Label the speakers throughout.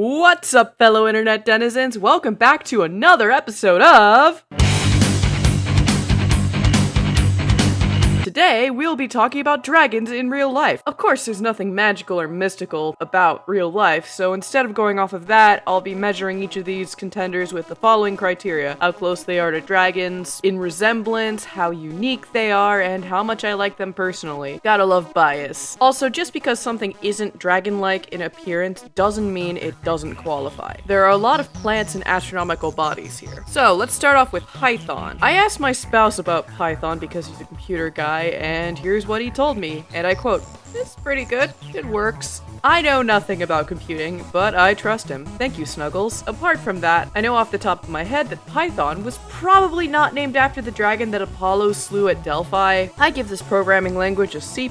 Speaker 1: What's up, fellow internet denizens? Welcome back to another episode of... Today, we'll be talking about dragons in real life. Of course, there's nothing magical or mystical about real life, so instead of going off of that, I'll be measuring each of these contenders with the following criteria: how close they are to dragons, in resemblance, how unique they are, and how much I like them personally. Gotta love bias. Also, just because something isn't dragon-like in appearance doesn't mean it doesn't qualify. There are a lot of plants and astronomical bodies here. So, let's start off with Python. I asked my spouse about Python because he's a computer guy, and here's what he told me, and I quote, "It's pretty good. It works." I know nothing about computing, but I trust him. Thank you, Snuggles. Apart from that, I know off the top of my head that Python was probably not named after the dragon that Apollo slew at Delphi. I give this programming language a C++.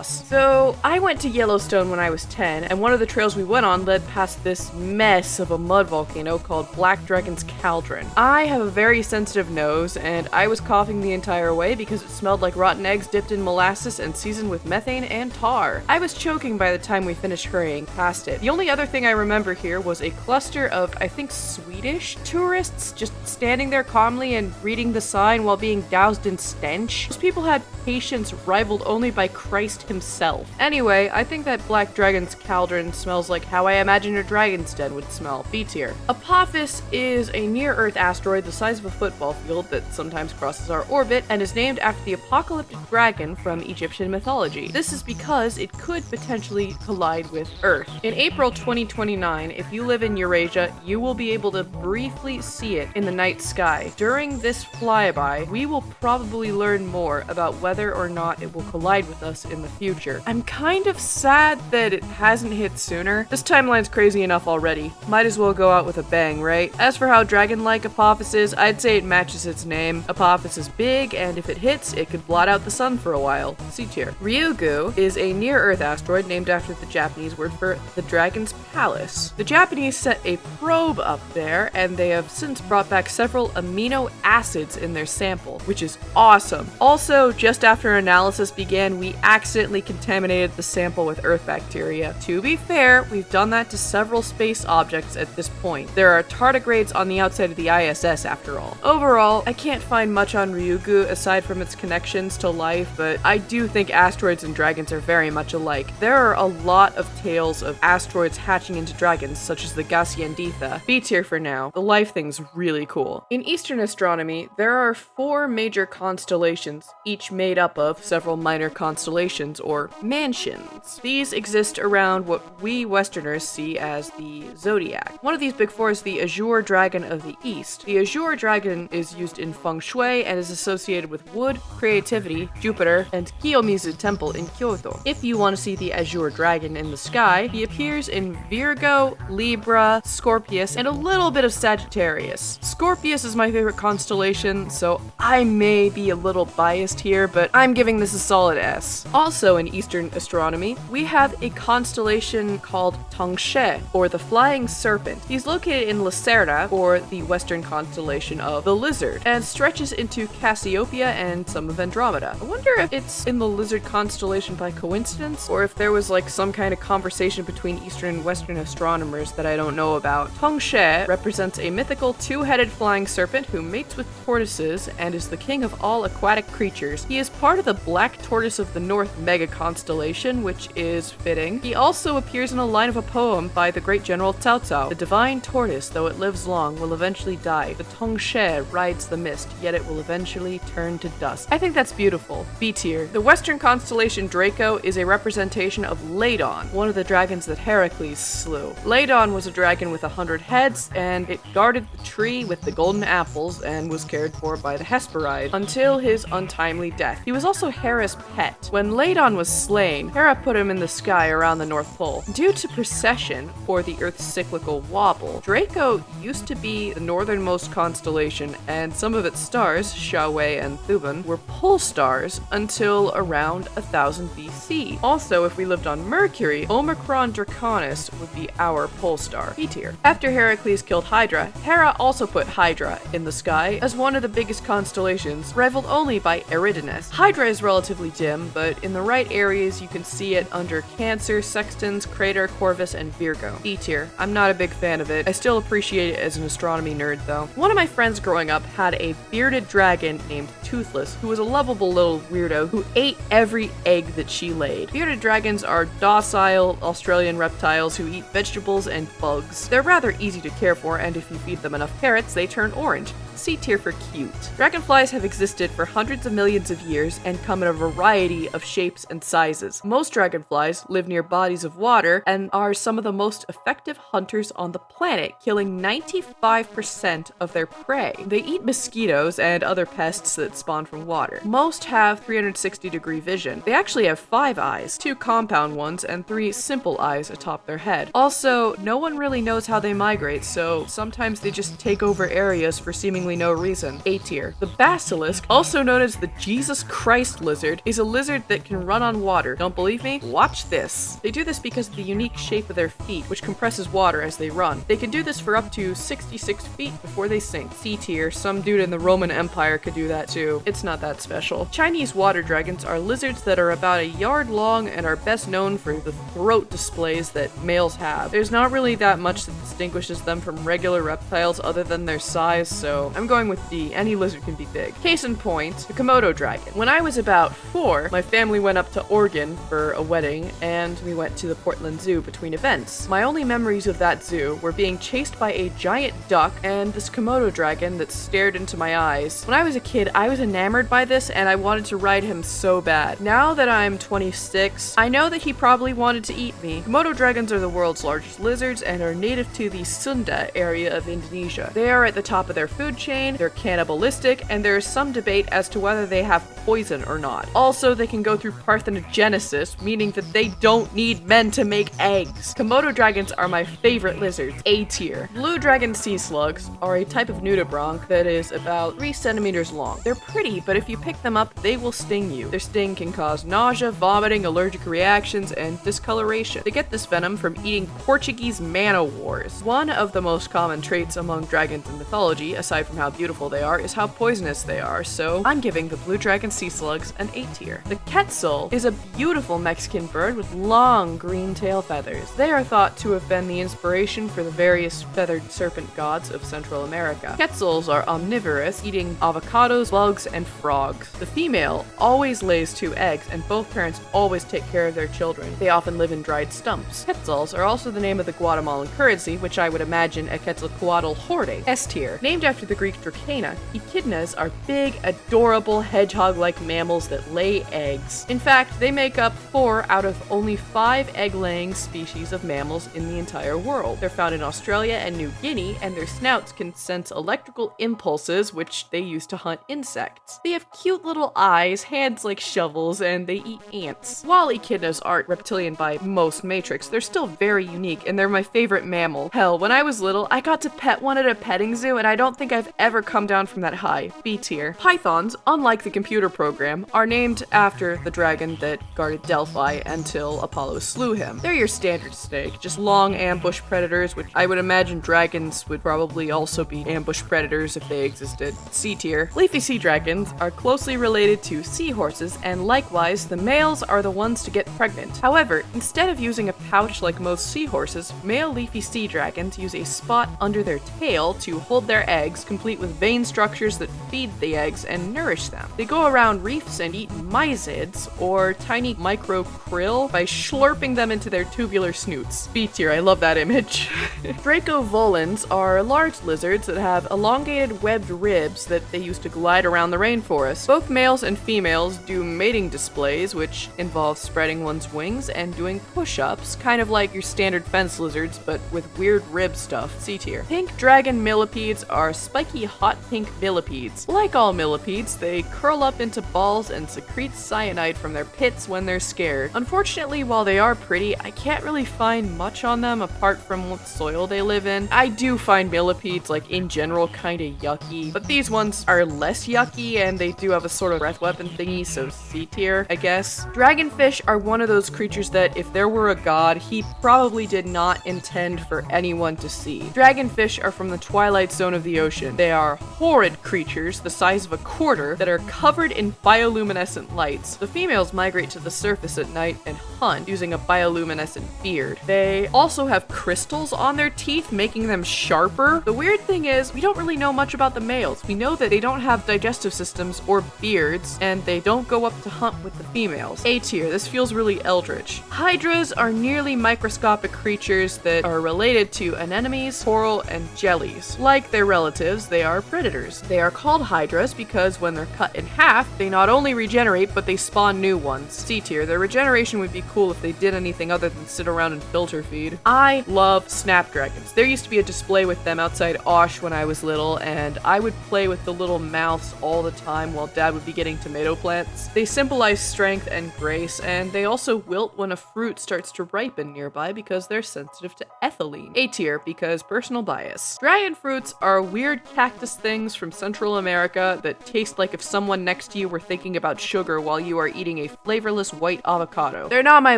Speaker 1: So, I went to Yellowstone when I was 10, and one of the trails we went on led past this mess of a mud volcano called Black Dragon's Cauldron. I have a very sensitive nose, and I was coughing the entire way because it smelled like rotten eggs dipped in molasses and seasoned with methane and tar. I was choking by the time we finished hurrying past it. The only other thing I remember here was a cluster of, I think, Swedish tourists just standing there calmly and reading the sign while being doused in stench. Those people had patience rivaled only by Christ himself. Anyway, I think that Black Dragon's Cauldron smells like how I imagine a dragon's den would smell. B tier. Apophis is a near-Earth asteroid the size of a football field that sometimes crosses our orbit and is named after the apocalyptic dragon from Egyptian mythology. This is because it could potentially collide with Earth. In April 2029, if you live in Eurasia, you will be able to briefly see it in the night sky. During this flyby, we will probably learn more about whether or not it will collide with us in the future. I'm kind of sad that it hasn't hit sooner. This timeline's crazy enough already. Might as well go out with a bang, right? As for how dragon-like Apophis is, I'd say it matches its name. Apophis is big, and if it hits, it could blot out the sun for a while. C tier. Ryugu is a near-Earth asteroid named after the Japanese word for the Dragon's Palace. The Japanese set a probe up there, and they have since brought back several amino acids in their sample, which is awesome. Also, just after analysis began, we accidentally contaminated the sample with Earth bacteria. To be fair, we've done that to several space objects at this point. There are tardigrades on the outside of the ISS after all. Overall, I can't find much on Ryugu aside from its connections to life, but I do think asteroids and dragons are very much alike. There are a lot of tales of asteroids hatching into dragons, such as the Gassianditha. B tier for now. The life thing's really cool. In Eastern astronomy, there are 4 major constellations, each made up of several minor constellations, or mansions. These exist around what we Westerners see as the zodiac. One of these big 4 is the Azure Dragon of the East. The Azure Dragon is used in feng shui and is associated with wood, creativity, Jupiter, and Kiyomizu Temple in Kyoto. If you want to see the Azure Dragon in the sky, he appears in Virgo, Libra, Scorpius, and a little bit of Sagittarius. Scorpius is my favorite constellation, so I may be a little biased here, but I'm giving this a solid S. Also in Eastern astronomy, we have a constellation called Tongshe, or the Flying Serpent. He's located in Lacerda, or the Western constellation of the Lizard, and stretches into Cassiopeia and some of Andromeda. I wonder if it's in the Lizard constellation by coincidence, or if there was like some kind of conversation between Eastern and Western astronomers that I don't know about. Tongshe represents a mythical 2-headed flying serpent who mates with tortoises and is the king of all aquatic creatures. He is part of the Black Tortoise of the North mega constellation, which is fitting. He also appears in a line of a poem by the great general Cao Cao. The divine tortoise, though it lives long, will eventually die. The Tongshe rides the mist, yet it will eventually turn to dust. I think that's beautiful. B tier. The Western constellation Draco is a representation of Ladon, one of the dragons that Heracles slew. Ladon was a dragon with 100 heads, and it guarded the tree with the golden apples and was cared for by the Hesperides until his untimely death. He was also Hera's pet. When Ladon was slain, Hera put him in the sky around the North Pole. Due to precession, or the Earth's cyclical wobble, Draco used to be the northernmost constellation, and some of its stars, Shawei and Thuban, were pole stars until around 1000 BC. C. Also, if we lived on Mercury, Omicron Draconis would be our pole star, B tier. After Heracles killed Hydra, Hera also put Hydra in the sky as one of the biggest constellations, rivaled only by Eridanus. Hydra is relatively dim, but in the right areas you can see it under Cancer, Sextans, Crater, Corvus, and Virgo. B tier. I'm not a big fan of it. I still appreciate it as an astronomy nerd though. One of my friends growing up had a bearded dragon named Toothless, who was a lovable little weirdo who ate every egg that she laid. Bearded dragons are docile Australian reptiles who eat vegetables and bugs. They're rather easy to care for, and if you feed them enough carrots, they turn orange. C tier for cute. Dragonflies have existed for hundreds of millions of years and come in a variety of shapes and sizes. Most dragonflies live near bodies of water and are some of the most effective hunters on the planet, killing 95% of their prey. They eat mosquitoes and other pests that spawn from water. Most have 360-degree vision. They actually have 5 eyes, 2 compound ones and 3 simple eyes atop their head. Also, no one really knows how they migrate, so sometimes they just take over areas for seemingly no reason. A tier. The basilisk, also known as the Jesus Christ lizard, is a lizard that can run on water. Don't believe me? Watch this. They do this because of the unique shape of their feet, which compresses water as they run. They can do this for up to 66 feet before they sink. C tier. Some dude in the Roman Empire could do that too. It's not that special. Chinese water dragons are lizards that are about a yard long and are best known for the throat displays that males have. There's not really that much that distinguishes them from regular reptiles other than their size, so I'm going with D. Any lizard can be big. Case in point, the Komodo dragon. When I was about 4, my family went up to Oregon for a wedding, and we went to the Portland Zoo between events. My only memories of that zoo were being chased by a giant duck and this Komodo dragon that stared into my eyes. When I was a kid, I was enamored by this, and I wanted to ride him so bad. Now that I'm 26, I know that he probably wanted to eat me. Komodo dragons are the world's largest lizards and are native to the Sunda area of Indonesia. They are at the top of their food chain, they're cannibalistic, and there is some debate as to whether they have poison or not. Also, they can go through parthenogenesis, meaning that they don't need men to make eggs. Komodo dragons are my favorite lizards. A tier. Blue dragon sea slugs are a type of nudibranch that is about 3 centimeters long. They're pretty, but if you pick them up, they will sting you. Their sting can cause nausea, vomiting, allergic reactions, and discoloration. They get this venom from eating Portuguese man-o'-wars. One of the most common traits among dragons in mythology, aside from how beautiful they are, is how poisonous they are, so I'm giving the blue dragon sea slugs an A tier. The quetzal is a beautiful Mexican bird with long green tail feathers. They are thought to have been the inspiration for the various feathered serpent gods of Central America. Quetzals are omnivorous, eating avocados, bugs, and frogs. The female always lays 2 eggs, and both parents always take care of their children. They often live in dried stumps. Quetzals are also the name of the Guatemalan currency, which I would imagine a Quetzalcoatl hoarding. S tier. Named after the Greek Dracana, echidnas are big, adorable, hedgehog-like mammals that lay eggs. In fact, they make up 4 out of only 5 egg-laying species of mammals in the entire world. They're found in Australia and New Guinea, and their snouts can sense electrical impulses, which they use to hunt insects. They have cute little eyes, hands like shovels, and they eat ants. While echidnas aren't reptilian by most matrix, they're still very unique, and they're my favorite mammal. Hell, when I was little, I got to pet one at a petting zoo, and I don't think I've ever come down from that high. B tier. Pythons, unlike the computer program, are named after the dragon that guarded Delphi until Apollo slew him. They're your standard snake, just long ambush predators, which I would imagine dragons would probably also be ambush predators if they existed. C tier. Leafy sea dragons are closely related to seahorses, and likewise, the males are the ones to get pregnant. However, instead of using a pouch like most seahorses, male leafy sea dragons use a spot under their tail to hold their eggs, complete with vein structures that feed the eggs and nourish them. They go around reefs and eat mysids, or tiny micro krill, by slurping them into their tubular snoots. B tier, I love that image. Dracovolans are large lizards that have elongated webbed ribs that they use to glide around the rainforest. Both males and females do mating displays, which involve spreading one's wings and doing push-ups, kind of like your standard fence lizards, but with weird rib stuff. C tier. Pink dragon millipedes are spiky hot pink millipedes. Like all millipedes, they curl up into balls and secrete cyanide from their pits when they're scared. Unfortunately, while they are pretty, I can't really find much on them apart from what soil they live in. I do find millipedes, like, in general, kinda yucky, but these ones are less yucky and they do have a sort of breath weapon thingy, so C tier, I guess. Dragonfish are one of those creatures that if there were a god, he probably did not intend for anyone to see. Dragonfish are from the twilight zone of the ocean. They are horrid creatures the size of a quarter that are covered in bioluminescent lights. The females migrate to the surface at night and hunt using a bioluminescent beard. They also have crystals on their teeth, making them sharper. The weird thing is, we don't really know much about the males. We know that they don't have digestive systems or beards, and they don't go up to hunt with the females. A tier, this feels really eldritch. Hydras are nearly microscopic creatures that are related to anemones, coral, and jellies. Like their relatives, they are predators. They are called hydras because when they're cut in half, they not only regenerate, but they spawn new ones. C tier, their regeneration would be cool if they did anything other than sit around and filter feed. I love snapdragons. There used to be a display with them outside Osh when I was little, and I would play with the little mouths all the time while Dad would be getting tomato plants. They symbolize strength and grace, and they also wilt when a fruit starts to ripen nearby because they're sensitive to ethylene. A tier, because personal bias. Dragon fruits are weird cactus things from Central America that taste like if someone next to you were thinking about sugar while you are eating a flavorless white avocado. They're not my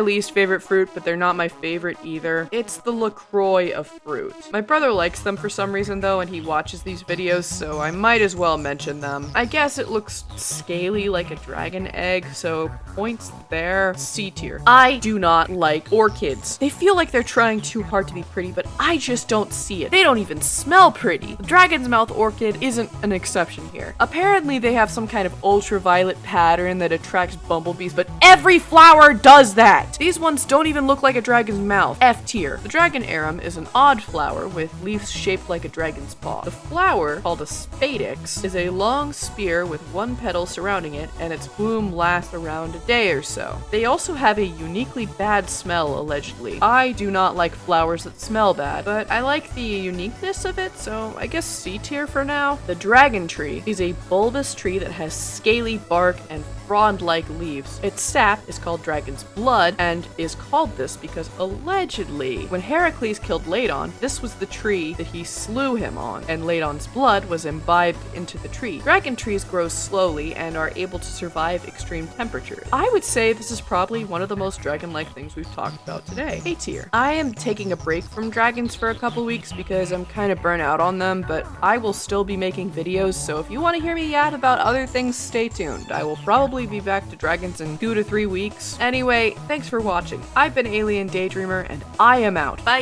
Speaker 1: least favorite fruit, but they're not my favorite either. It's the LaCroix of fruit. My brother likes them for some reason though, and he watches these videos, so I might as well mention them. I guess it looks scaly like a dragon egg, so points there. C tier. I do not like orchids. They feel like they're trying too hard to be pretty, but I just don't see it. They don't even smell pretty. The dragon's mouth orchid isn't an exception here. Apparently they have some kind of ultraviolet pattern that attracts bumblebees, but every flower does that! These ones don't even look like a dragon's mouth. F tier. The dragon arum is an odd flower with leaves shaped like a dragon's paw. The flower, called a spadix, is a long spear with one petal surrounding it, and its bloom lasts around a day or so. They also have a uniquely bad smell, allegedly. I do not like flowers that smell bad, but I like the uniqueness of it, so I guess C tier for now. The dragon tree is a bulbous tree that has scaly bark and frond-like leaves. Its sap is called dragon's blood and is called this because allegedly, when Heracles killed Ladon, this was the tree that he slew him on, and Ladon's blood was imbibed into the tree. Dragon trees grow slowly and are able to survive extreme temperatures. I would say this is probably one of the most dragon-like things we've talked about today. A tier. I am taking a break from dragons for a couple weeks because I'm kind of burnt out on them, but I will still be making videos, so if you want to hear me yap about other things, stay tuned. I will probably be back to dragons in 2 to 3 weeks. Anyway, thanks for watching. I've been Alien Daydreamer, and I am out. Bye!